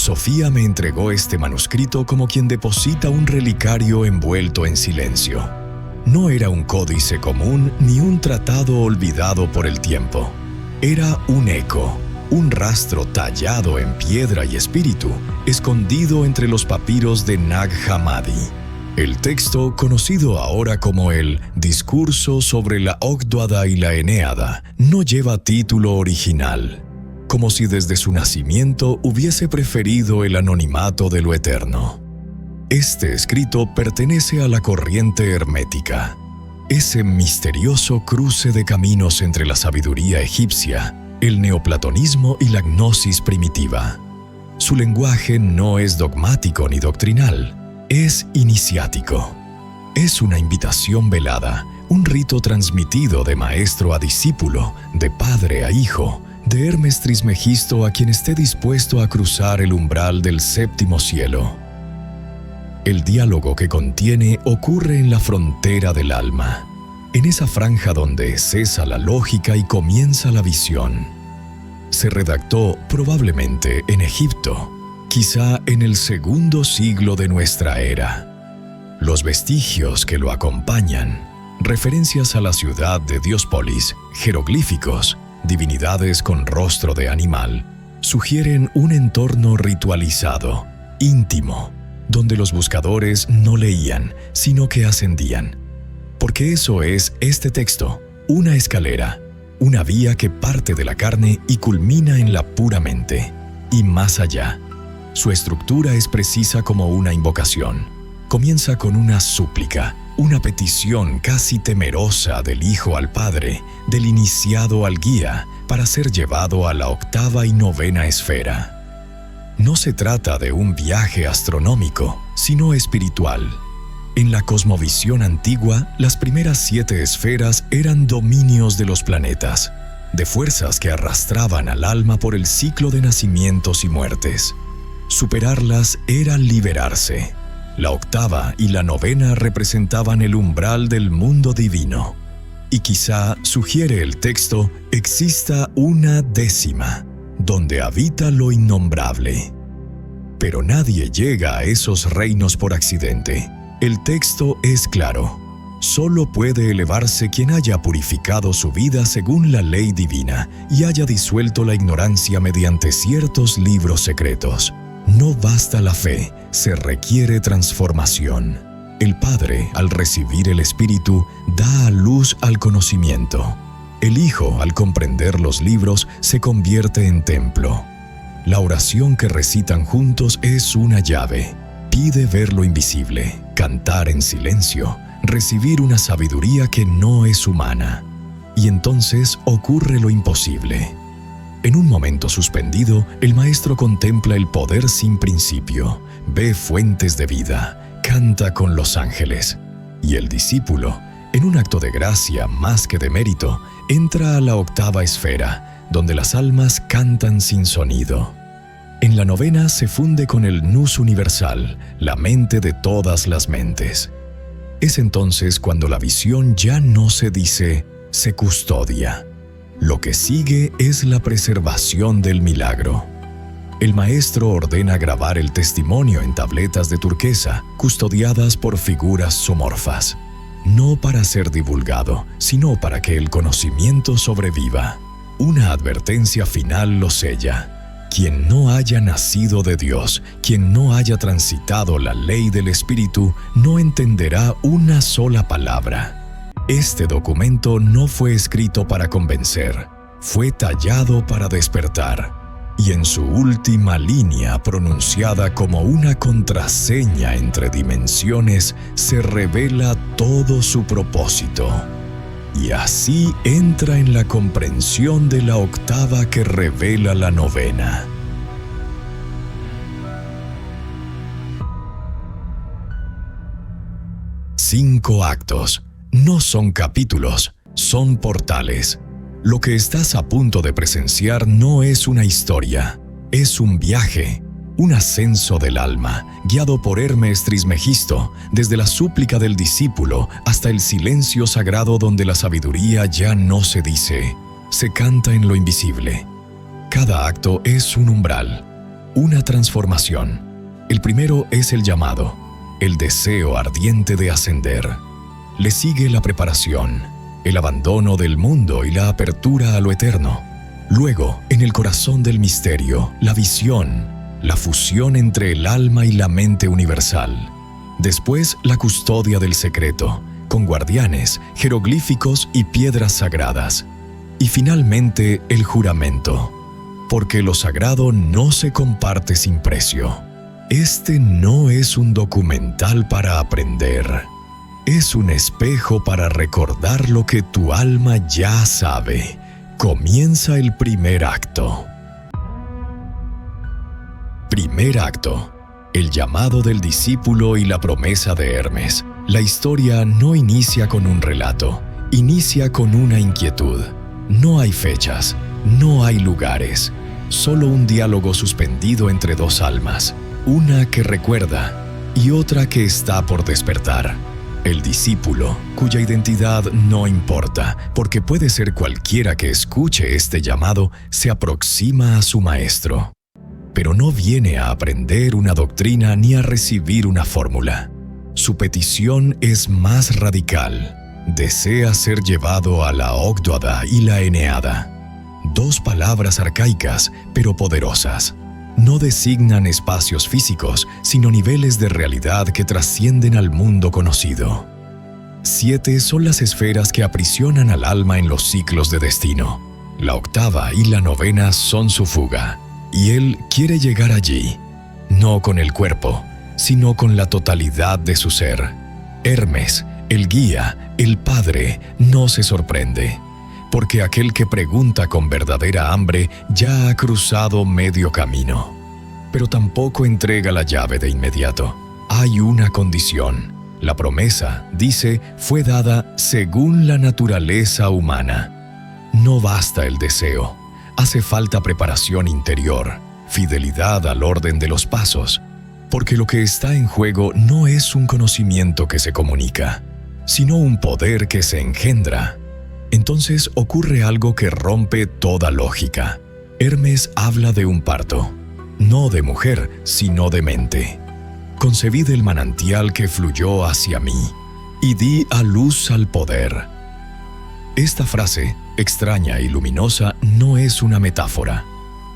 Sofía me entregó este manuscrito como quien deposita un relicario envuelto en silencio. No era un códice común ni un tratado olvidado por el tiempo. Era un eco, un rastro tallado en piedra y espíritu, escondido entre los papiros de Nag Hammadi. El texto, conocido ahora como el Discurso sobre la Ogdoada y la Eneada, no lleva título original, como si desde su nacimiento hubiese preferido el anonimato de lo eterno. Este escrito pertenece a la corriente hermética, ese misterioso cruce de caminos entre la sabiduría egipcia, el neoplatonismo y la gnosis primitiva. Su lenguaje no es dogmático ni doctrinal, es iniciático. Es una invitación velada, un rito transmitido de maestro a discípulo, de padre a hijo, de Hermes Trismegisto a quien esté dispuesto a cruzar el umbral del séptimo cielo. El diálogo que contiene ocurre en la frontera del alma, en esa franja donde cesa la lógica y comienza la visión. Se redactó probablemente en Egipto, quizá en el segundo siglo de nuestra era. Los vestigios que lo acompañan, referencias a la ciudad de Diospolis, jeroglíficos, divinidades con rostro de animal, sugieren un entorno ritualizado, íntimo, donde los buscadores no leían, sino que ascendían. Porque eso es este texto, una escalera, una vía que parte de la carne y culmina en la pura mente, y más allá. Su estructura es precisa como una invocación. Comienza con una súplica, una petición casi temerosa del hijo al padre, del iniciado al guía, para ser llevado a la octava y novena esfera. No se trata de un viaje astronómico, sino espiritual. En la cosmovisión antigua, las primeras 7 esferas eran dominios de los planetas, de fuerzas que arrastraban al alma por el ciclo de nacimientos y muertes. Superarlas era liberarse. La octava y la novena representaban el umbral del mundo divino. Y quizá, sugiere el texto, exista una 10ª, donde habita lo innombrable. Pero nadie llega a esos reinos por accidente. El texto es claro. Solo puede elevarse quien haya purificado su vida según la ley divina y haya disuelto la ignorancia mediante ciertos libros secretos. No basta la fe, se requiere transformación. El Padre, al recibir el Espíritu, da a luz al conocimiento. El Hijo, al comprender los libros, se convierte en templo. La oración que recitan juntos es una llave. Pide ver lo invisible, cantar en silencio, recibir una sabiduría que no es humana. Y entonces ocurre lo imposible. En un momento suspendido, el maestro contempla el poder sin principio, ve fuentes de vida, canta con los ángeles. Y el discípulo, en un acto de gracia más que de mérito, entra a la octava esfera, donde las almas cantan sin sonido. En la novena se funde con el Nous universal, la mente de todas las mentes. Es entonces cuando la visión ya no se dice, se custodia. Lo que sigue es la preservación del milagro. El maestro ordena grabar el testimonio en tabletas de turquesa, custodiadas por figuras zoomorfas. No para ser divulgado, sino para que el conocimiento sobreviva. Una advertencia final lo sella. Quien no haya nacido de Dios, quien no haya transitado la ley del Espíritu, no entenderá una sola palabra. Este documento no fue escrito para convencer, fue tallado para despertar, y en su última línea, pronunciada como una contraseña entre dimensiones, se revela todo su propósito. Y así entra en la comprensión de la octava que revela la novena. Cinco actos. No son capítulos, son portales. Lo que estás a punto de presenciar no es una historia, es un viaje, un ascenso del alma, guiado por Hermes Trismegisto, desde la súplica del discípulo hasta el silencio sagrado donde la sabiduría ya no se dice, se canta en lo invisible. Cada acto es un umbral. una transformación. El primero es el llamado, el deseo ardiente de ascender. Le sigue la preparación, el abandono del mundo y la apertura a lo eterno. Luego, en el corazón del misterio, la visión, la fusión entre el alma y la mente universal. Después, la custodia del secreto, con guardianes, jeroglíficos y piedras sagradas. Y finalmente, el juramento, porque lo sagrado no se comparte sin precio. Este no es un documental para aprender. Es un espejo para recordar lo que tu alma ya sabe. Comienza el primer acto. Primer acto. El llamado del discípulo y la promesa de Hermes. La historia no inicia con un relato, inicia con una inquietud. No hay fechas, no hay lugares, solo un diálogo suspendido entre dos almas, una que recuerda y otra que está por despertar. El discípulo, cuya identidad no importa, porque puede ser cualquiera que escuche este llamado, se aproxima a su maestro. Pero no viene a aprender una doctrina ni a recibir una fórmula. Su petición es más radical. Desea ser llevado a la Ogdoada y la Eneada. Dos palabras arcaicas, pero poderosas. No designan espacios físicos, sino niveles de realidad que trascienden al mundo conocido. 7 son las esferas que aprisionan al alma en los ciclos de destino. La octava y la novena son su fuga, y él quiere llegar allí, no con el cuerpo, sino con la totalidad de su ser. Hermes, el guía, el padre, no se sorprende, porque aquel que pregunta con verdadera hambre ya ha cruzado medio camino. Pero tampoco entrega la llave de inmediato. Hay una condición. La promesa, dice, fue dada según la naturaleza humana. No basta el deseo. Hace falta preparación interior, fidelidad al orden de los pasos, porque lo que está en juego no es un conocimiento que se comunica, sino un poder que se engendra. Entonces ocurre algo que rompe toda lógica. Hermes habla de un parto, no de mujer, sino de mente. Concebí del manantial que fluyó hacia mí, y di a luz al poder. Esta frase, extraña y luminosa, no es una metáfora,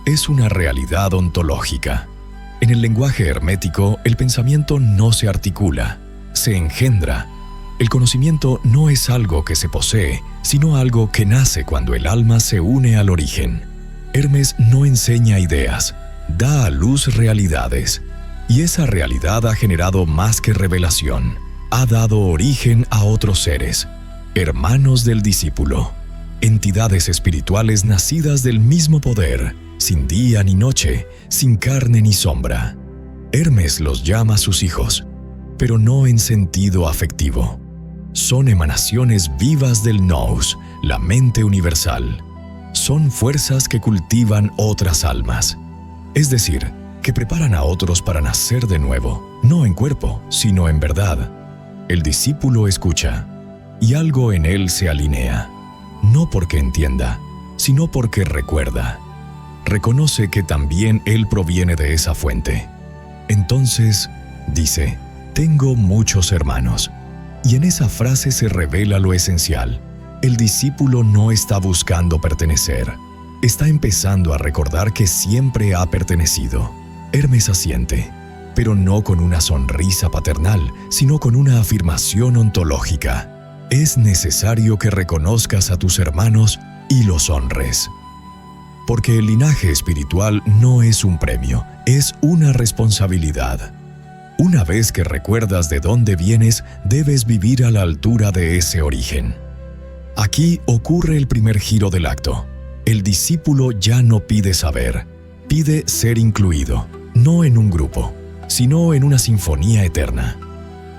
es una realidad ontológica. En el lenguaje hermético, el pensamiento no se articula, se engendra. El conocimiento no es algo que se posee, sino algo que nace cuando el alma se une al origen. Hermes no enseña ideas, da a luz realidades, y esa realidad ha generado más que revelación, ha dado origen a otros seres, hermanos del discípulo, entidades espirituales nacidas del mismo poder, sin día ni noche, sin carne ni sombra. Hermes los llama sus hijos, pero no en sentido afectivo. Son emanaciones vivas del nous, la mente universal. Son fuerzas que cultivan otras almas, es decir, que preparan a otros para nacer de nuevo, no en cuerpo, sino en verdad. El discípulo escucha, y algo en él se alinea, no porque entienda, sino porque recuerda. Reconoce que también él proviene de esa fuente. Entonces, dice, tengo muchos hermanos. Y en esa frase se revela lo esencial. El discípulo no está buscando pertenecer. Está empezando a recordar que siempre ha pertenecido. Hermes asiente, pero no con una sonrisa paternal, sino con una afirmación ontológica. Es necesario que reconozcas a tus hermanos y los honres. Porque el linaje espiritual no es un premio, es una responsabilidad. Una vez que recuerdas de dónde vienes, debes vivir a la altura de ese origen. Aquí ocurre el primer giro del acto. El discípulo ya no pide saber, pide ser incluido, no en un grupo, sino en una sinfonía eterna.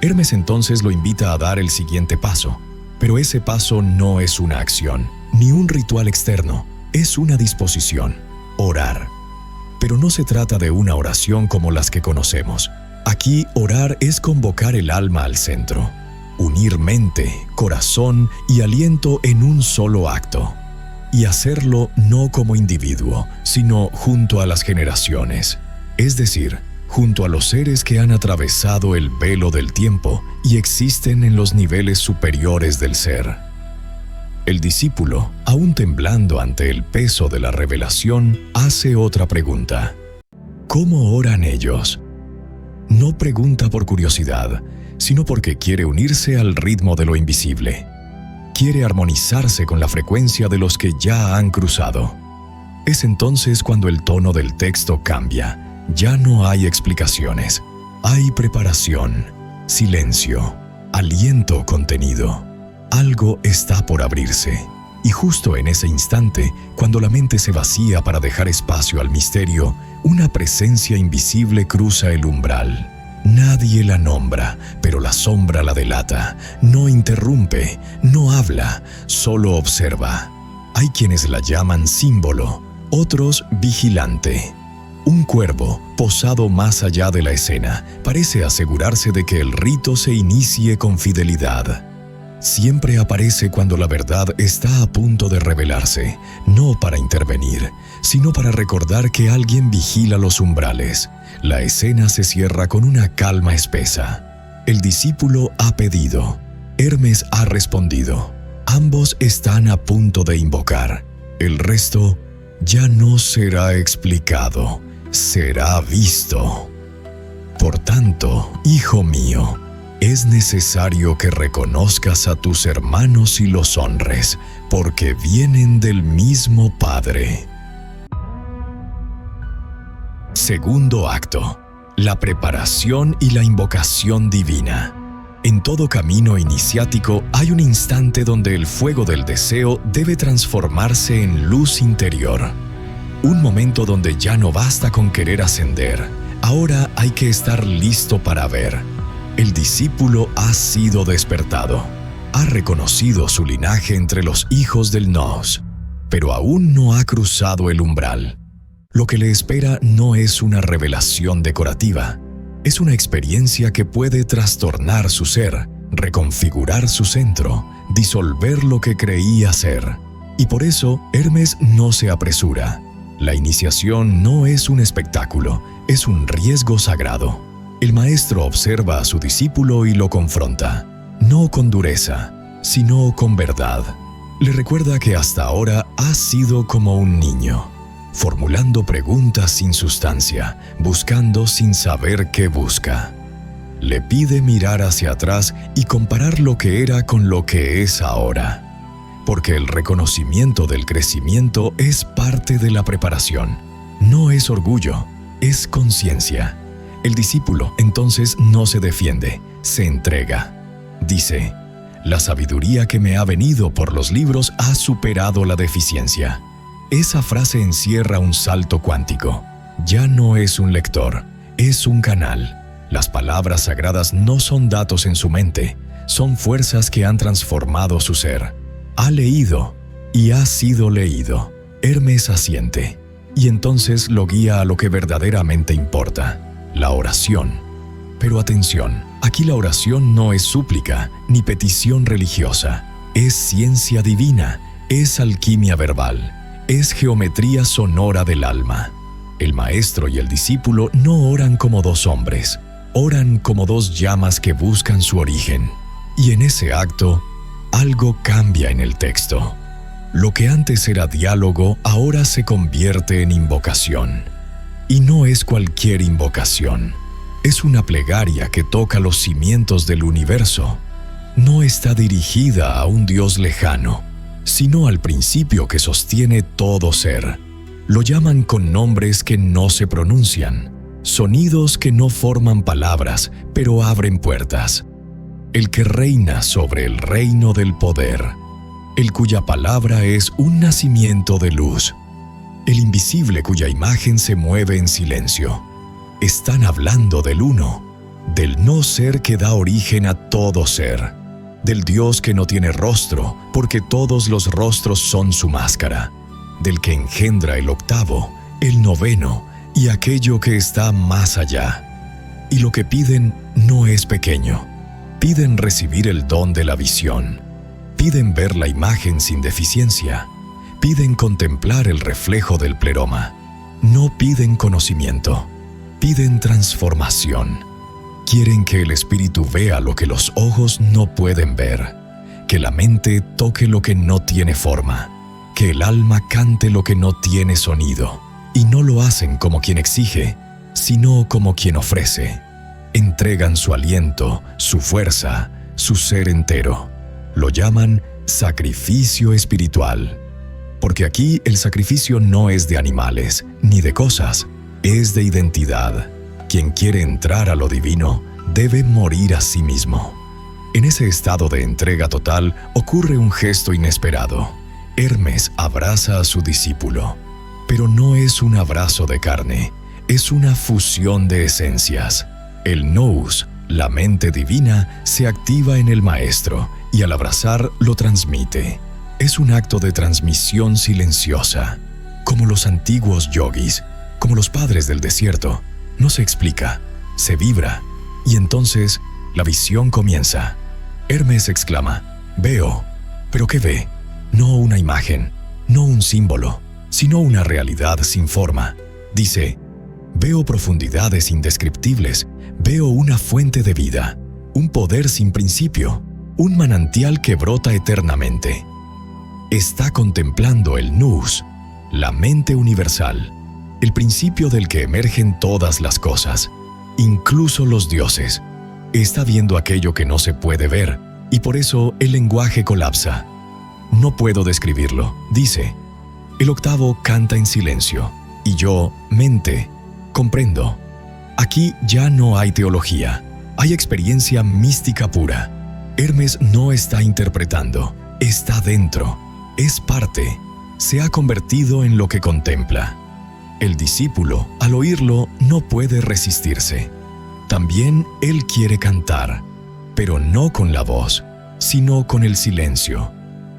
Hermes entonces lo invita a dar el siguiente paso, pero ese paso no es una acción, ni un ritual externo, es una disposición, orar. Pero no se trata de una oración como las que conocemos. Aquí orar es convocar el alma al centro, unir mente, corazón y aliento en un solo acto, y hacerlo no como individuo, sino junto a las generaciones. es decir, junto a los seres que han atravesado el velo del tiempo y existen en los niveles superiores del ser. El discípulo, aún temblando ante el peso de la revelación, hace otra pregunta. ¿Cómo oran ellos? No pregunta por curiosidad, sino porque quiere unirse al ritmo de lo invisible. Quiere armonizarse con la frecuencia de los que ya han cruzado. Es entonces cuando el tono del texto cambia. Ya no hay explicaciones. Hay preparación, silencio, aliento contenido. Algo está por abrirse. Y justo en ese instante, cuando la mente se vacía para dejar espacio al misterio, una presencia invisible cruza el umbral. Nadie la nombra, pero la sombra la delata. No interrumpe, no habla, solo observa. Hay quienes la llaman símbolo, otros vigilante. Un cuervo, posado más allá de la escena, parece asegurarse de que el rito se inicie con fidelidad. Siempre aparece cuando la verdad está a punto de revelarse, no para intervenir, sino para recordar que alguien vigila los umbrales. La escena se cierra con una calma espesa. El discípulo ha pedido. Hermes ha respondido. Ambos están a punto de invocar. El resto ya no será explicado, será visto. Por tanto, hijo mío, es necesario que reconozcas a tus hermanos y los honres, porque vienen del mismo Padre. Segundo acto: la preparación y la invocación divina. En todo camino iniciático hay un instante donde el fuego del deseo debe transformarse en luz interior. Un momento donde ya no basta con querer ascender. Ahora hay que estar listo para ver. El discípulo ha sido despertado. Ha reconocido su linaje entre los hijos del Nous, pero aún no ha cruzado el umbral. Lo que le espera no es una revelación decorativa. Es una experiencia que puede trastornar su ser, reconfigurar su centro, disolver lo que creía ser. Y por eso, Hermes no se apresura. La iniciación no es un espectáculo, es un riesgo sagrado. El maestro observa a su discípulo y lo confronta, no con dureza, sino con verdad. Le recuerda que hasta ahora ha sido como un niño, formulando preguntas sin sustancia, buscando sin saber qué busca. Le pide mirar hacia atrás y comparar lo que era con lo que es ahora. Porque el reconocimiento del crecimiento es parte de la preparación. No es orgullo, es conciencia. El discípulo entonces no se defiende, se entrega. Dice: la sabiduría que me ha venido por los libros ha superado la deficiencia. Esa frase encierra un salto cuántico. Ya no es un lector, es un canal. Las palabras sagradas no son datos en su mente, son fuerzas que han transformado su ser. Ha leído y ha sido leído. Hermes asiente, y entonces lo guía a lo que verdaderamente importa: la oración. Pero atención, aquí la oración no es súplica ni petición religiosa. Es ciencia divina, es alquimia verbal, es geometría sonora del alma. El maestro y el discípulo no oran como dos hombres, oran como dos llamas que buscan su origen. Y en ese acto, algo cambia en el texto. Lo que antes era diálogo ahora se convierte en invocación. Y no es cualquier invocación. Es una plegaria que toca los cimientos del universo. No está dirigida a un Dios lejano, sino al principio que sostiene todo ser. Lo llaman con nombres que no se pronuncian, sonidos que no forman palabras, pero abren puertas. El que reina sobre el reino del poder, el cuya palabra es un nacimiento de luz, el invisible cuya imagen se mueve en silencio. Están hablando del uno, del no ser que da origen a todo ser, del Dios que no tiene rostro, porque todos los rostros son su máscara, del que engendra el octavo, el noveno y aquello que está más allá. Y lo que piden no es pequeño. Piden recibir el don de la visión. Piden ver la imagen sin deficiencia. Piden contemplar el reflejo del pleroma. No piden conocimiento. Piden transformación. Quieren que el espíritu vea lo que los ojos no pueden ver, que la mente toque lo que no tiene forma, que el alma cante lo que no tiene sonido, y no lo hacen como quien exige, sino como quien ofrece. Entregan su aliento, su fuerza, su ser entero. Lo llaman sacrificio espiritual. Porque aquí el sacrificio no es de animales, ni de cosas, es de identidad. Quien quiere entrar a lo divino debe morir a sí mismo. En ese estado de entrega total ocurre un gesto inesperado. Hermes abraza a su discípulo, pero no es un abrazo de carne, es una fusión de esencias. El nous, la mente divina, se activa en el maestro y al abrazar lo transmite. Es un acto de transmisión silenciosa, como los antiguos yogis, como los padres del desierto. No se explica, se vibra, y entonces la visión comienza. Hermes exclama: «Veo». ¿Pero qué ve? No una imagen, no un símbolo, sino una realidad sin forma. Dice: «Veo profundidades indescriptibles, veo una fuente de vida, un poder sin principio, un manantial que brota eternamente». Está contemplando el nous, la mente universal, el principio del que emergen todas las cosas, incluso los dioses. Está viendo aquello que no se puede ver, y por eso el lenguaje colapsa. «No puedo describirlo», dice. El octavo canta en silencio, y yo, mente, comprendo. Aquí ya no hay teología, hay experiencia mística pura. Hermes no está interpretando, está dentro, es parte, se ha convertido en lo que contempla. El discípulo, al oírlo, no puede resistirse. También él quiere cantar, pero no con la voz, sino con el silencio,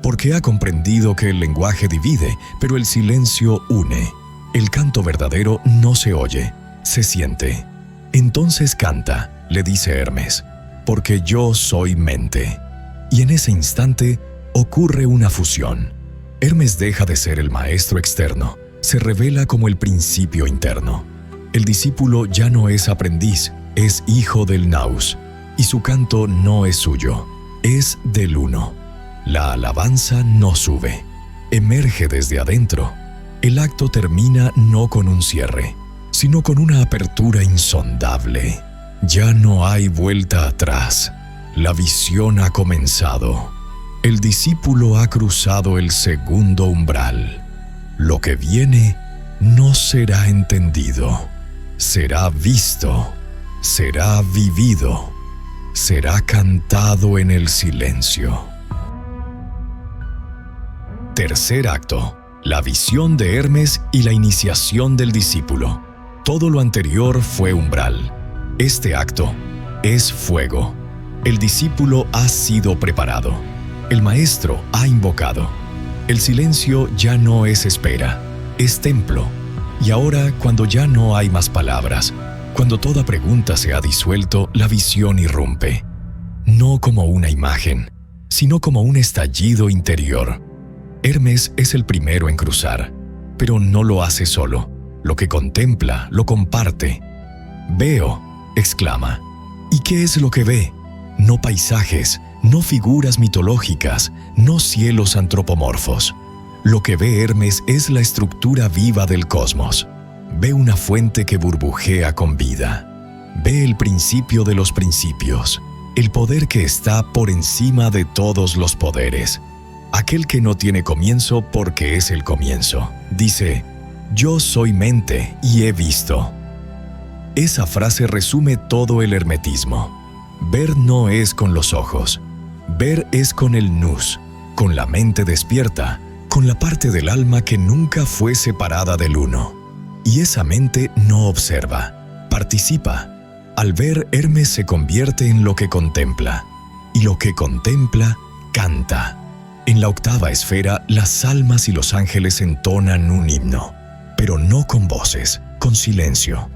porque ha comprendido que el lenguaje divide, pero el silencio une. El canto verdadero no se oye, se siente. Entonces canta, le dice Hermes, porque yo soy mente. Y en ese instante ocurre una fusión. Hermes deja de ser el maestro externo, se revela como el principio interno. El discípulo ya no es aprendiz, es hijo del nous, y su canto no es suyo, es del uno. La alabanza no sube, emerge desde adentro. El acto termina no con un cierre, sino con una apertura insondable. Ya no hay vuelta atrás. La visión ha comenzado. El discípulo ha cruzado el segundo umbral. Lo que viene no será entendido, será visto, será vivido, será cantado en el silencio. Tercer acto: la visión de Hermes y la iniciación del discípulo. Todo lo anterior fue umbral. Este acto es fuego. El discípulo ha sido preparado. El maestro ha invocado. El silencio ya no es espera, es templo. Y ahora, cuando ya no hay más palabras, cuando toda pregunta se ha disuelto, la visión irrumpe. No como una imagen, sino como un estallido interior. Hermes es el primero en cruzar, pero no lo hace solo. Lo que contempla, lo comparte. «Veo», exclama. ¿Y qué es lo que ve? No paisajes, no figuras mitológicas, no cielos antropomorfos. Lo que ve Hermes es la estructura viva del cosmos. Ve una fuente que burbujea con vida. Ve el principio de los principios, el poder que está por encima de todos los poderes. Aquel que no tiene comienzo porque es el comienzo. Dice: «Yo soy mente y he visto». Esa frase resume todo el hermetismo. Ver no es con los ojos. Ver es con el nous, con la mente despierta, con la parte del alma que nunca fue separada del uno. Y esa mente no observa, participa. Al ver, Hermes se convierte en lo que contempla. Y lo que contempla, canta. En la octava esfera, las almas y los ángeles entonan un himno, pero no con voces, con silencio.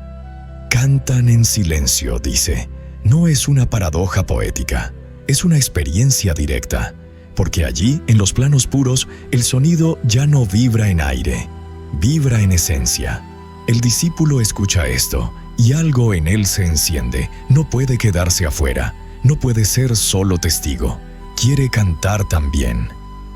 Cantan en silencio, dice. No es una paradoja poética, es una experiencia directa, porque allí, en los planos puros, el sonido ya no vibra en aire, vibra en esencia. El discípulo escucha esto y algo en él se enciende. No puede quedarse afuera, no puede ser solo testigo. Quiere cantar también,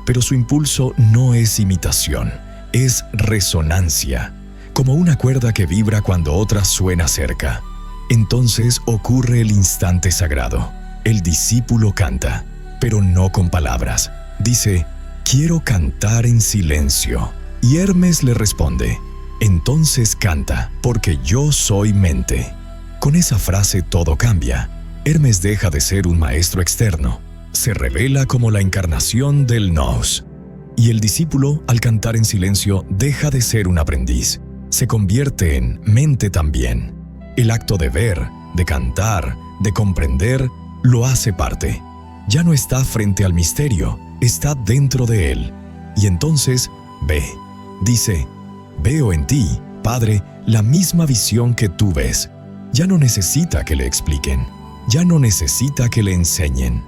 pero su impulso no es imitación, es resonancia, como una cuerda que vibra cuando otra suena cerca. Entonces ocurre el instante sagrado. El discípulo canta, pero no con palabras. Dice: quiero cantar en silencio. Y Hermes le responde: entonces canta, porque yo soy mente. Con esa frase todo cambia. Hermes deja de ser un maestro externo. Se revela como la encarnación del Nous. Y el discípulo, al cantar en silencio, deja de ser un aprendiz. Se convierte en mente también. El acto de ver, de cantar, de comprender, lo hace parte. Ya no está frente al misterio, está dentro de él. Y entonces ve. Dice: veo en ti, Padre, la misma visión que tú ves. Ya no necesita que le expliquen. Ya no necesita que le enseñen.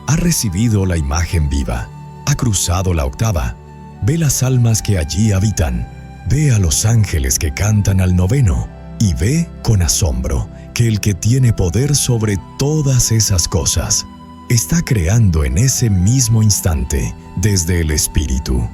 Ha recibido la imagen viva. Ha cruzado la octava. Ve las almas que allí habitan. Ve a los ángeles que cantan al noveno. Y ve con asombro que el que tiene poder sobre todas esas cosas está creando en ese mismo instante desde el Espíritu.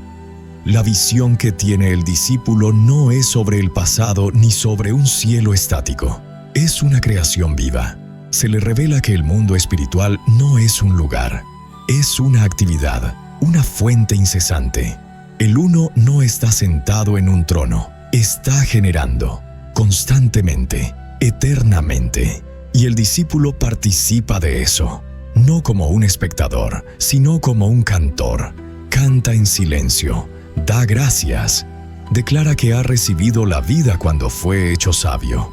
La visión que tiene el discípulo no es sobre el pasado ni sobre un cielo estático. Es una creación viva. Se le revela que el mundo espiritual no es un lugar, es una actividad, una fuente incesante. El uno no está sentado en un trono, está generando, constantemente, eternamente. Y el discípulo participa de eso, no como un espectador, sino como un cantor. Canta en silencio, da gracias, declara que ha recibido la vida cuando fue hecho sabio.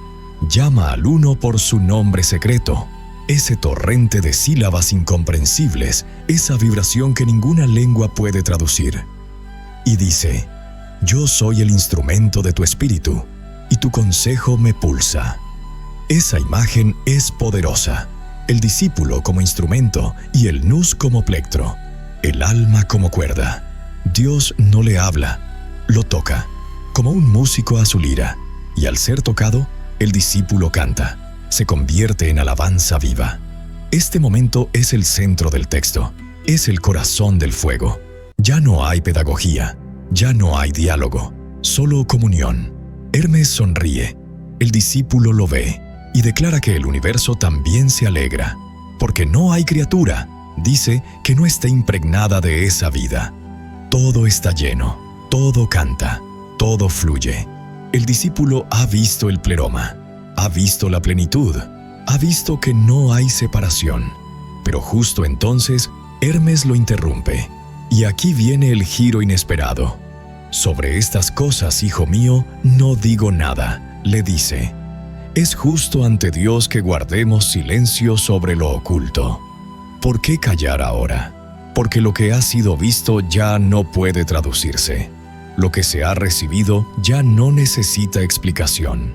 Llama al uno por su nombre secreto, ese torrente de sílabas incomprensibles, esa vibración que ninguna lengua puede traducir. Y dice: yo soy el instrumento de tu espíritu, y tu consejo me pulsa. Esa imagen es poderosa. El discípulo como instrumento y el nous como plectro, el alma como cuerda. Dios no le habla, lo toca, como un músico a su lira, y al ser tocado, el discípulo canta, se convierte en alabanza viva. Este momento es el centro del texto, es el corazón del fuego. Ya no hay pedagogía, ya no hay diálogo, solo comunión. Hermes sonríe, el discípulo lo ve y declara que el universo también se alegra, porque no hay criatura, dice, que no esté impregnada de esa vida. Todo está lleno, todo canta, todo fluye. El discípulo ha visto el pleroma, ha visto la plenitud, ha visto que no hay separación. Pero justo entonces, Hermes lo interrumpe. Y aquí viene el giro inesperado. Sobre estas cosas, hijo mío, no digo nada, le dice. Es justo ante Dios que guardemos silencio sobre lo oculto. ¿Por qué callar ahora? Porque lo que ha sido visto ya no puede traducirse. Lo que se ha recibido ya no necesita explicación.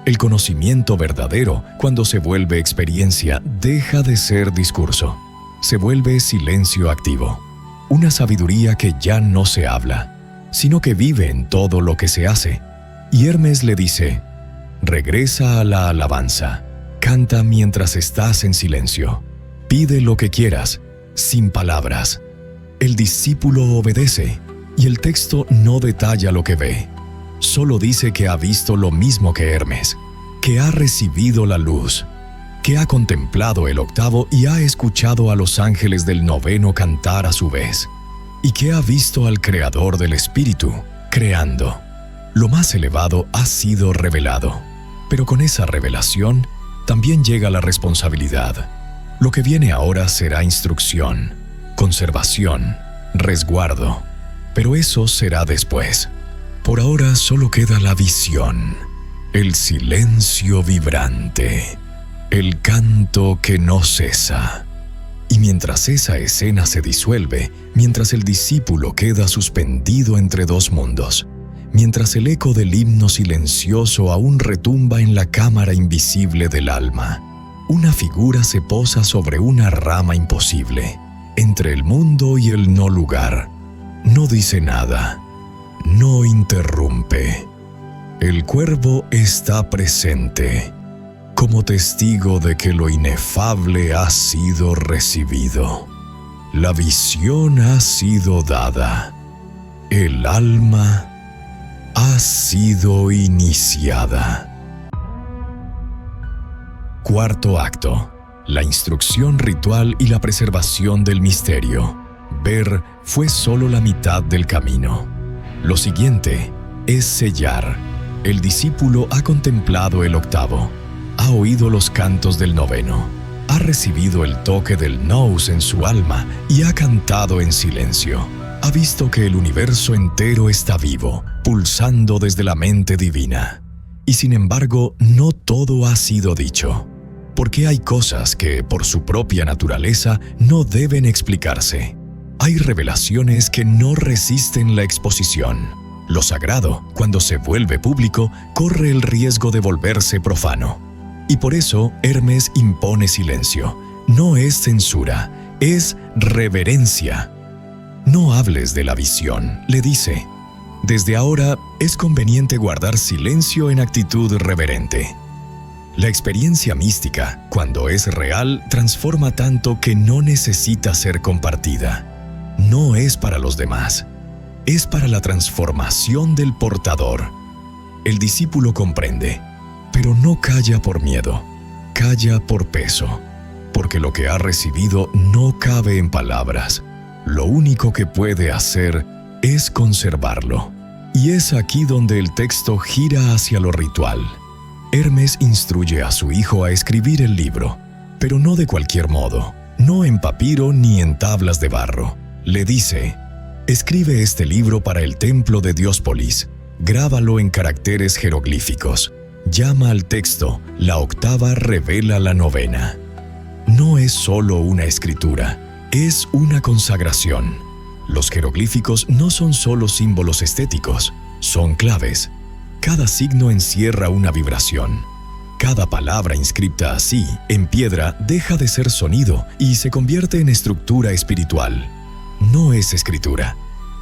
El conocimiento verdadero, cuando se vuelve experiencia, deja de ser discurso. Se vuelve silencio activo. Una sabiduría que ya no se habla, sino que vive en todo lo que se hace. Y Hermes le dice: regresa a la alabanza, canta mientras estás en silencio, pide lo que quieras, sin palabras. El discípulo obedece, y el texto no detalla lo que ve. Solo dice que ha visto lo mismo que Hermes, que ha recibido la luz, que ha contemplado el octavo y ha escuchado a los ángeles del noveno cantar a su vez, y que ha visto al Creador del Espíritu, creando. Lo más elevado ha sido revelado, pero con esa revelación también llega la responsabilidad. Lo que viene ahora será instrucción, conservación, resguardo, pero eso será después. Por ahora solo queda la visión, el silencio vibrante, el canto que no cesa. Y mientras esa escena se disuelve, mientras el discípulo queda suspendido entre dos mundos, mientras el eco del himno silencioso aún retumba en la cámara invisible del alma, una figura se posa sobre una rama imposible, entre el mundo y el no lugar. No dice nada, no interrumpe. El cuervo está presente, como testigo de que lo inefable ha sido recibido. La visión ha sido dada. El alma ha sido iniciada. Cuarto acto: la instrucción ritual y la preservación del misterio. Ver fue solo la mitad del camino. Lo siguiente es sellar. El discípulo ha contemplado el octavo, ha oído los cantos del noveno, ha recibido el toque del nous en su alma y ha cantado en silencio. Ha visto que el universo entero está vivo, pulsando desde la mente divina. Y sin embargo, no todo ha sido dicho, porque hay cosas que, por su propia naturaleza, no deben explicarse. Hay revelaciones que no resisten la exposición. Lo sagrado, cuando se vuelve público, corre el riesgo de volverse profano. Y por eso, Hermes impone silencio. No es censura, es reverencia. No hables de la visión, le dice. Desde ahora, es conveniente guardar silencio en actitud reverente. La experiencia mística, cuando es real, transforma tanto que no necesita ser compartida. No es para los demás, es para la transformación del portador. El discípulo comprende, pero no calla por miedo, calla por peso, porque lo que ha recibido no cabe en palabras. Lo único que puede hacer es conservarlo. Y es aquí donde el texto gira hacia lo ritual. Hermes instruye a su hijo a escribir el libro, pero no de cualquier modo, no en papiro ni en tablas de barro. Le dice: escribe este libro para el templo de Diospolis, grábalo en caracteres jeroglíficos. Llama al texto, la octava revela la novena. No es solo una escritura, es una consagración. Los jeroglíficos no son solo símbolos estéticos, son claves. Cada signo encierra una vibración. Cada palabra inscrita así, en piedra, deja de ser sonido y se convierte en estructura espiritual. No es escritura,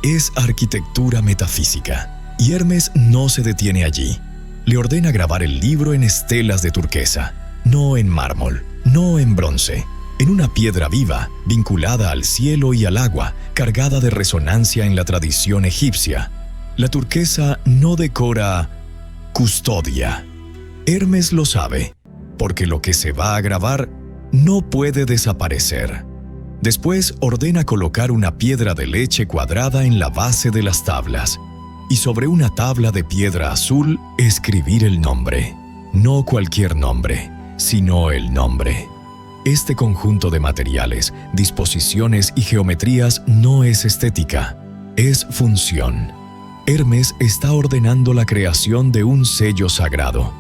es arquitectura metafísica. Y Hermes no se detiene allí. Le ordena grabar el libro en estelas de turquesa, no en mármol, no en bronce, en una piedra viva, vinculada al cielo y al agua, cargada de resonancia en la tradición egipcia. La turquesa no decora, custodia. Hermes lo sabe, porque lo que se va a grabar no puede desaparecer. Después ordena colocar una piedra de leche cuadrada en la base de las tablas, y sobre una tabla de piedra azul escribir el nombre. No cualquier nombre, sino el nombre. Este conjunto de materiales, disposiciones y geometrías no es estética, es función. Hermes está ordenando la creación de un sello sagrado,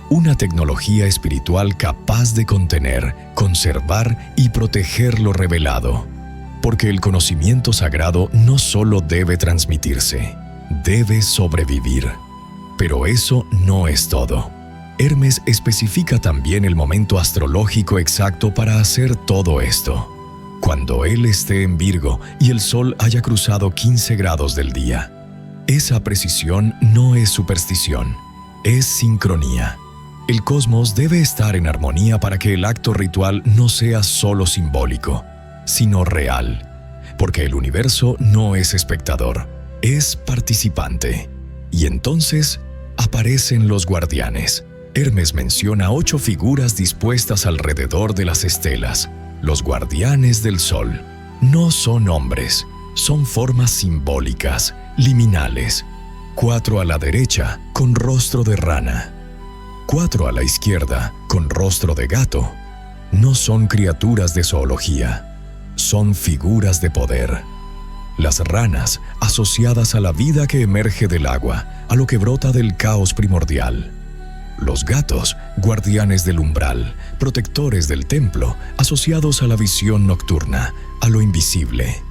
una tecnología espiritual capaz de contener, conservar y proteger lo revelado. Porque el conocimiento sagrado no solo debe transmitirse, debe sobrevivir. Pero eso no es todo. Hermes especifica también el momento astrológico exacto para hacer todo esto. Cuando él esté en Virgo y el Sol haya cruzado 15 grados del día. Esa precisión no es superstición, es sincronía. El cosmos debe estar en armonía para que el acto ritual no sea solo simbólico, sino real. Porque el universo no es espectador, es participante. Y entonces aparecen los guardianes. Hermes menciona 8 figuras dispuestas alrededor de las estelas, los guardianes del sol. No son hombres, son formas simbólicas, liminales. 4 a la derecha, con rostro de rana. 4 a la izquierda, con rostro de gato. No son criaturas de zoología, son figuras de poder. Las ranas, asociadas a la vida que emerge del agua, a lo que brota del caos primordial. Los gatos, guardianes del umbral, protectores del templo, asociados a la visión nocturna, a lo invisible.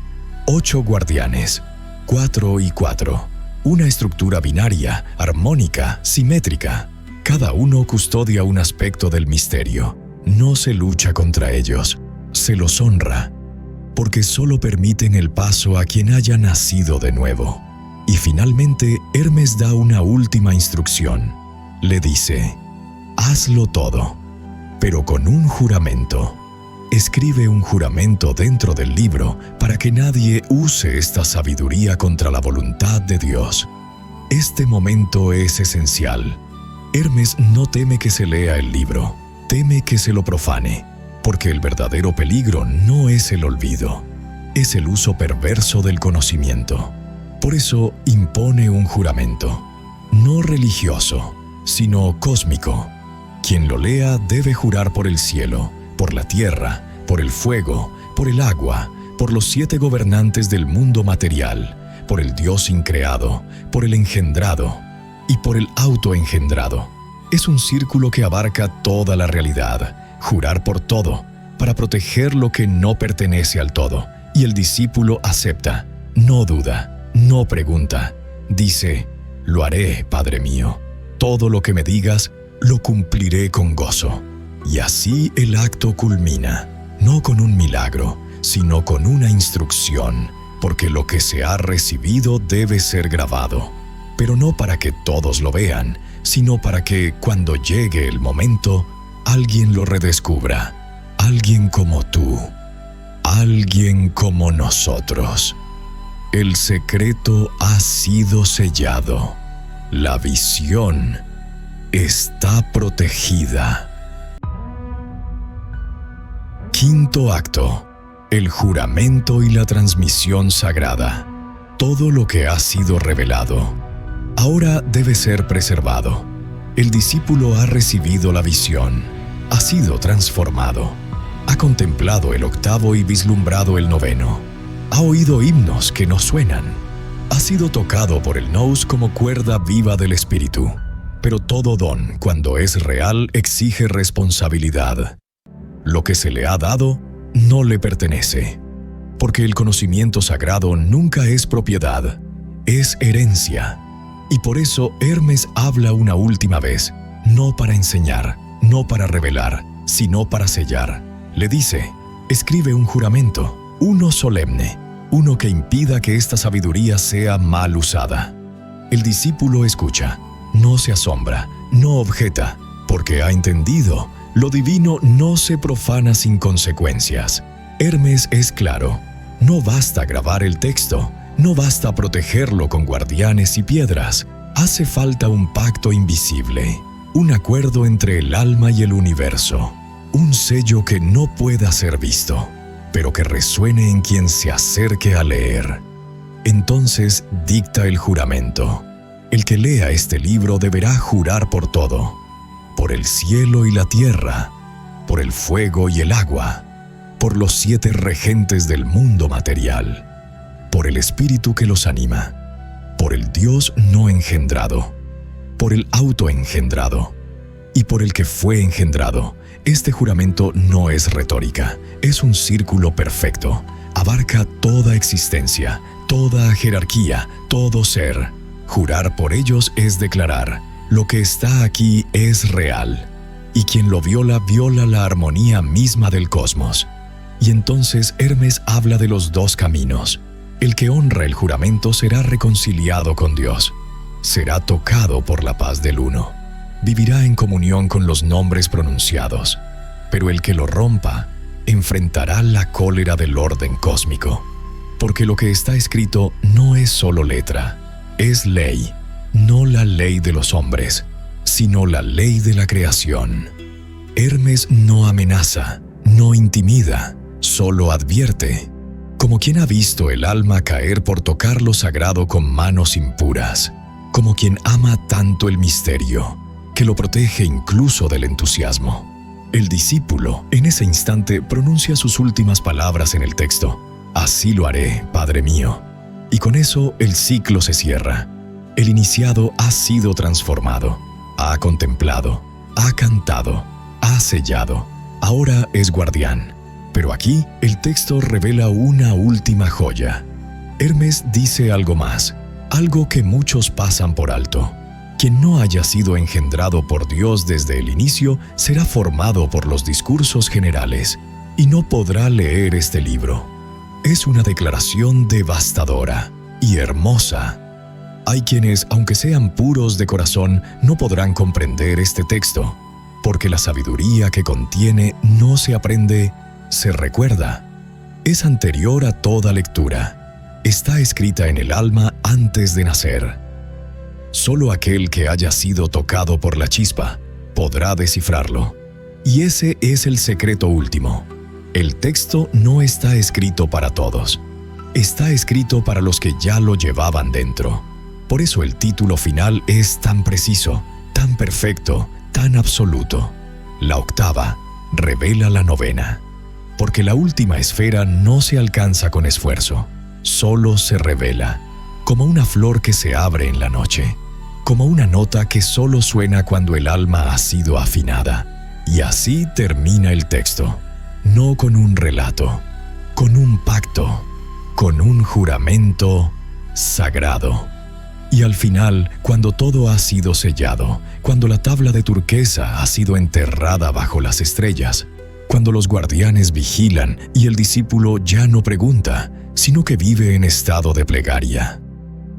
8 guardianes, 4 y 4, una estructura binaria, armónica, simétrica. Cada uno custodia un aspecto del misterio. No se lucha contra ellos, se los honra, porque solo permiten el paso a quien haya nacido de nuevo. Y finalmente, Hermes da una última instrucción. Le dice: hazlo todo, pero con un juramento. Escribe un juramento dentro del libro para que nadie use esta sabiduría contra la voluntad de Dios. Este momento es esencial. Hermes no teme que se lea el libro, teme que se lo profane, porque el verdadero peligro no es el olvido, es el uso perverso del conocimiento. Por eso impone un juramento, no religioso, sino cósmico. Quien lo lea debe jurar por el cielo, por la tierra, por el fuego, por el agua, por los 7 gobernantes del mundo material, por el Dios increado, por el engendrado y por el autoengendrado. Es un círculo que abarca toda la realidad, jurar por todo, para proteger lo que no pertenece al todo. Y el discípulo acepta, no duda, no pregunta. Dice, lo haré, Padre mío. Todo lo que me digas, lo cumpliré con gozo. Y así el acto culmina, no con un milagro, sino con una instrucción, porque lo que se ha recibido debe ser grabado, pero no para que todos lo vean, sino para que, cuando llegue el momento, alguien lo redescubra, alguien como tú, alguien como nosotros. El secreto ha sido sellado, la visión está protegida. Quinto acto: el juramento y la transmisión sagrada. Todo lo que ha sido revelado ahora debe ser preservado. El discípulo ha recibido la visión, ha sido transformado, ha contemplado el 8º y vislumbrado el 9º, ha oído himnos que no suenan, ha sido tocado por el nous como cuerda viva del espíritu. Pero todo don, cuando es real, exige responsabilidad. Lo que se le ha dado no le pertenece, porque el conocimiento sagrado nunca es propiedad, es herencia. Y por eso Hermes habla una última vez, no para enseñar, no para revelar, sino para sellar. Le dice, escribe un juramento, uno solemne, uno que impida que esta sabiduría sea mal usada. El discípulo escucha, no se asombra, no objeta, porque ha entendido. Lo divino no se profana sin consecuencias. Hermes es claro. No basta grabar el texto, no basta protegerlo con guardianes y piedras. Hace falta un pacto invisible, un acuerdo entre el alma y el universo, un sello que no pueda ser visto, pero que resuene en quien se acerque a leer. Entonces dicta el juramento. El que lea este libro deberá jurar por todo, por el cielo y la tierra, por el fuego y el agua, por los 7 regentes del mundo material, por el espíritu que los anima, por el Dios no engendrado, por el autoengendrado y por el que fue engendrado. Este juramento no es retórica, es un círculo perfecto, abarca toda existencia, toda jerarquía, todo ser. Jurar por ellos es declarar, lo que está aquí es real, y quien lo viola, viola la armonía misma del cosmos. Y entonces Hermes habla de los 2 caminos. El que honra el juramento será reconciliado con Dios, será tocado por la paz del uno, vivirá en comunión con los nombres pronunciados, pero el que lo rompa enfrentará la cólera del orden cósmico, porque lo que está escrito no es solo letra, es ley. No la ley de los hombres, sino la ley de la creación. Hermes no amenaza, no intimida, solo advierte, como quien ha visto el alma caer por tocar lo sagrado con manos impuras, como quien ama tanto el misterio, que lo protege incluso del entusiasmo. El discípulo, en ese instante, pronuncia sus últimas palabras en el texto, así lo haré, Padre mío. Y con eso el ciclo se cierra. El iniciado ha sido transformado, ha contemplado, ha cantado, ha sellado, ahora es guardián. Pero aquí el texto revela una última joya. Hermes dice algo más, algo que muchos pasan por alto. Quien no haya sido engendrado por Dios desde el inicio será formado por los discursos generales y no podrá leer este libro. Es una declaración devastadora y hermosa. Hay quienes, aunque sean puros de corazón, no podrán comprender este texto. porque la sabiduría que contiene no se aprende, se recuerda. Es anterior a toda lectura. Está escrita en el alma antes de nacer. Solo aquel que haya sido tocado por la chispa podrá descifrarlo. Y ese es el secreto último. El texto no está escrito para todos. Está escrito para los que ya lo llevaban dentro. Por eso el título final es tan preciso, tan perfecto, tan absoluto. La octava revela la novena. Porque la última esfera no se alcanza con esfuerzo, solo se revela, como una flor que se abre en la noche, como una nota que solo suena cuando el alma ha sido afinada. Y así termina el texto, no con un relato, con un pacto, con un juramento sagrado. Y al final, cuando todo ha sido sellado, cuando la tabla de turquesa ha sido enterrada bajo las estrellas, cuando los guardianes vigilan y el discípulo ya no pregunta, sino que vive en estado de plegaria.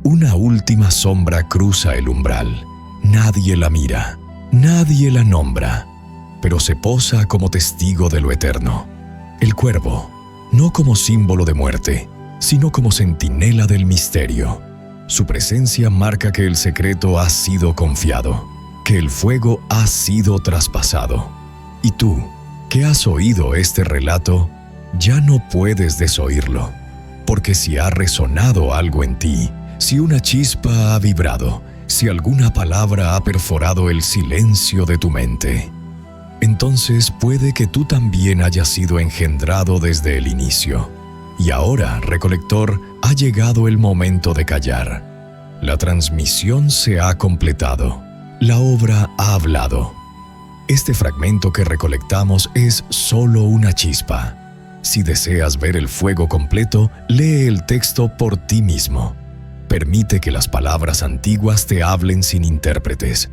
Una última sombra cruza el umbral. Nadie la mira, nadie la nombra, pero se posa como testigo de lo eterno. El cuervo, no como símbolo de muerte, sino como centinela del misterio. Su presencia marca que el secreto ha sido confiado, que el fuego ha sido traspasado. Y tú, que has oído este relato, ya no puedes desoírlo, porque si ha resonado algo en ti, si una chispa ha vibrado, si alguna palabra ha perforado el silencio de tu mente, entonces puede que tú también hayas sido engendrado desde el inicio. Y ahora, recolector, ha llegado el momento de callar. La transmisión se ha completado. La obra ha hablado. Este fragmento que recolectamos es solo una chispa. Si deseas ver el fuego completo, lee el texto por ti mismo. Permite que las palabras antiguas te hablen sin intérpretes,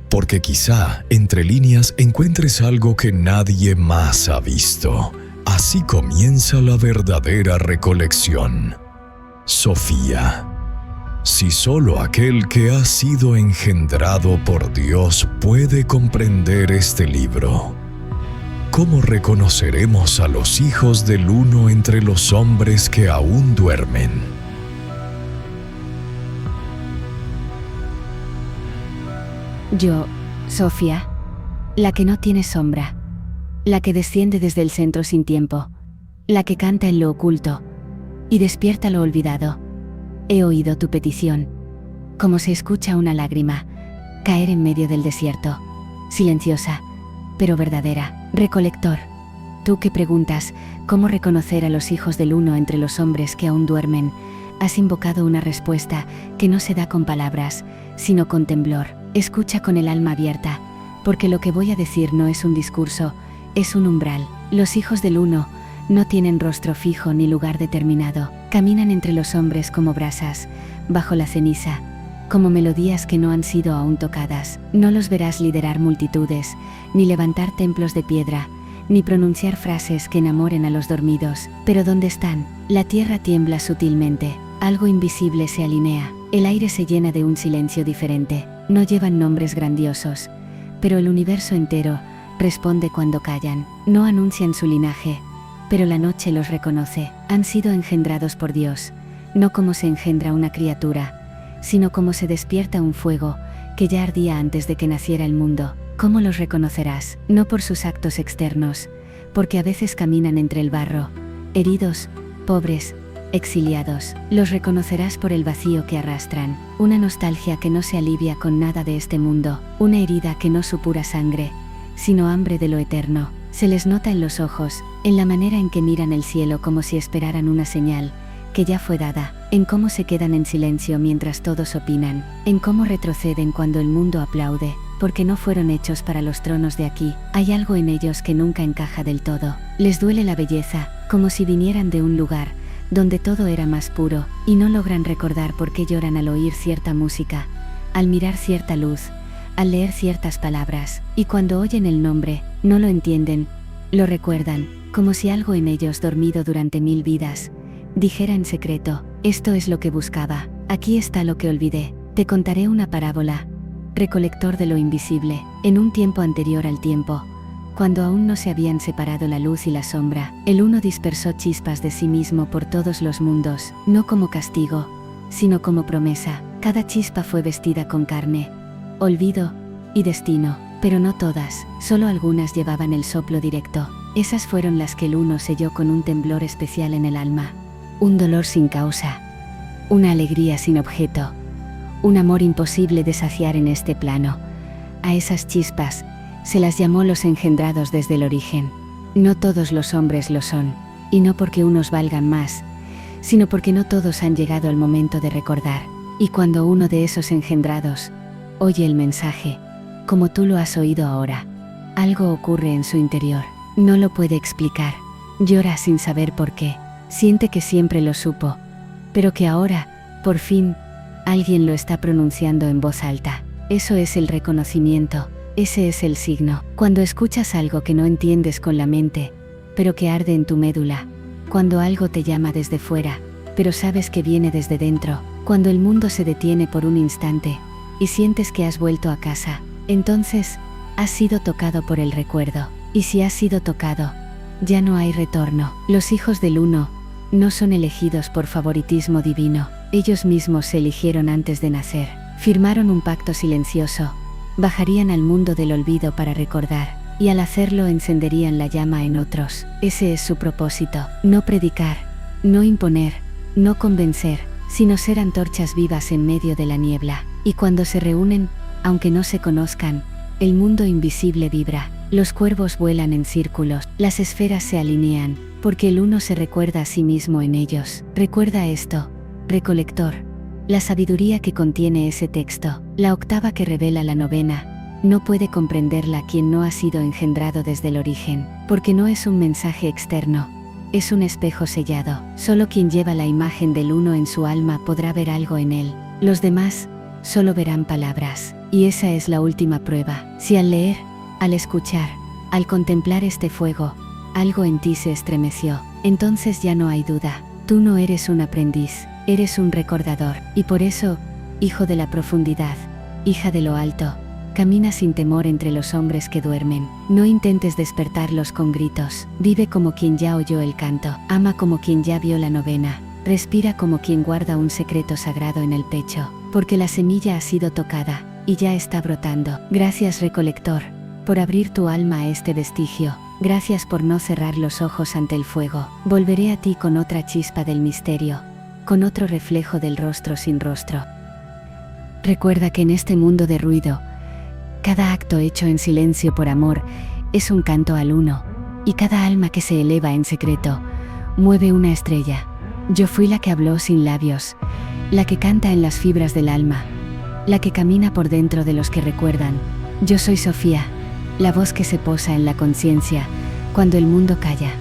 porque quizá entre líneas encuentres algo que nadie más ha visto. Así comienza la verdadera recolección. Sofía. Si solo aquel que ha sido engendrado por Dios puede comprender este libro, ¿cómo reconoceremos a los hijos del uno entre los hombres que aún duermen? Yo, Sofía, la que no tiene sombra, la que desciende desde el centro sin tiempo, la que canta en lo oculto y despierta lo olvidado. He oído tu petición, como se escucha una lágrima caer en medio del desierto, silenciosa, pero verdadera. Recolector, tú que preguntas cómo reconocer a los hijos del uno entre los hombres que aún duermen, has invocado una respuesta que no se da con palabras, sino con temblor. Escucha con el alma abierta, porque lo que voy a decir no es un discurso, es un umbral. Los hijos del uno no tienen rostro fijo ni lugar determinado. Caminan entre los hombres como brasas, bajo la ceniza, como melodías que no han sido aún tocadas. No los verás liderar multitudes, ni levantar templos de piedra, ni pronunciar frases que enamoren a los dormidos. Pero ¿dónde están? La tierra tiembla sutilmente, algo invisible se alinea, el aire se llena de un silencio diferente. No llevan nombres grandiosos, pero el universo entero responde cuando callan. No anuncian su linaje, pero la noche los reconoce. Han sido engendrados por Dios, no como se engendra una criatura, sino como se despierta un fuego que ya ardía antes de que naciera el mundo. ¿Cómo los reconocerás? No por sus actos externos, porque a veces caminan entre el barro, heridos, pobres, exiliados. Los reconocerás por el vacío que arrastran, una nostalgia que no se alivia con nada de este mundo, una herida que no supura sangre, sino hambre de lo eterno. Se les nota en los ojos, en la manera en que miran el cielo como si esperaran una señal que ya fue dada, en cómo se quedan en silencio mientras todos opinan, en cómo retroceden cuando el mundo aplaude, porque no fueron hechos para los tronos de aquí. Hay algo en ellos que nunca encaja del todo. Les duele la belleza, como si vinieran de un lugar donde todo era más puro, y no logran recordar por qué lloran al oír cierta música, al mirar cierta luz, al leer ciertas palabras, y cuando oyen el nombre, no lo entienden, lo recuerdan, como si algo en ellos dormido durante 1000 vidas, dijera en secreto, esto es lo que buscaba, aquí está lo que olvidé. Te contaré una parábola, recolector de lo invisible, en un tiempo anterior al tiempo, cuando aún no se habían separado la luz y la sombra, el Uno dispersó chispas de sí mismo por todos los mundos, no como castigo, sino como promesa. Cada chispa fue vestida con carne, olvido y destino, pero no todas, solo algunas llevaban el soplo directo. Esas fueron las que el Uno selló con un temblor especial en el alma, un dolor sin causa, una alegría sin objeto, un amor imposible de saciar en este plano. A esas chispas se las llamó los engendrados desde el origen. No todos los hombres lo son, y no porque unos valgan más, sino porque no todos han llegado al momento de recordar. Y cuando uno de esos engendrados oye el mensaje, como tú lo has oído ahora, algo ocurre en su interior. No lo puede explicar. Llora sin saber por qué. Siente que siempre lo supo, pero que ahora, por fin, alguien lo está pronunciando en voz alta. Eso es el reconocimiento. Ese es el signo. Cuando escuchas algo que no entiendes con la mente, pero que arde en tu médula. Cuando algo te llama desde fuera, pero sabes que viene desde dentro. Cuando el mundo se detiene por un instante y sientes que has vuelto a casa, entonces has sido tocado por el recuerdo. Y si has sido tocado, ya no hay retorno. Los hijos del Uno no son elegidos por favoritismo divino. Ellos mismos se eligieron antes de nacer. Firmaron un pacto silencioso. Bajarían al mundo del olvido para recordar, y al hacerlo encenderían la llama en otros. Ese es su propósito. No predicar, no imponer, no convencer, sino ser antorchas vivas en medio de la niebla. Y cuando se reúnen, aunque no se conozcan, el mundo invisible vibra. Los cuervos vuelan en círculos, las esferas se alinean, porque el Uno se recuerda a sí mismo en ellos. Recuerda esto, recolector. La sabiduría que contiene ese texto, la octava que revela la novena, no puede comprenderla quien no ha sido engendrado desde el origen, porque no es un mensaje externo, es un espejo sellado. Solo quien lleva la imagen del Uno en su alma podrá ver algo en él. Los demás solo verán palabras, y esa es la última prueba. Si al leer, al escuchar, al contemplar este fuego, algo en ti se estremeció, entonces ya no hay duda. Tú no eres un aprendiz, eres un recordador. Y por eso, hijo de la profundidad, hija de lo alto, camina sin temor entre los hombres que duermen. No intentes despertarlos con gritos. Vive como quien ya oyó el canto. Ama como quien ya vio la novena. Respira como quien guarda un secreto sagrado en el pecho. Porque la semilla ha sido tocada, y ya está brotando. Gracias, recolector, por abrir tu alma a este vestigio. Gracias por no cerrar los ojos ante el fuego. Volveré a ti con otra chispa del misterio, con otro reflejo del rostro sin rostro. Recuerda que en este mundo de ruido, cada acto hecho en silencio por amor es un canto al Uno, y cada alma que se eleva en secreto mueve una estrella. Yo fui la que habló sin labios, la que canta en las fibras del alma, la que camina por dentro de los que recuerdan. Yo soy Sofía, la voz que se posa en la conciencia cuando el mundo calla.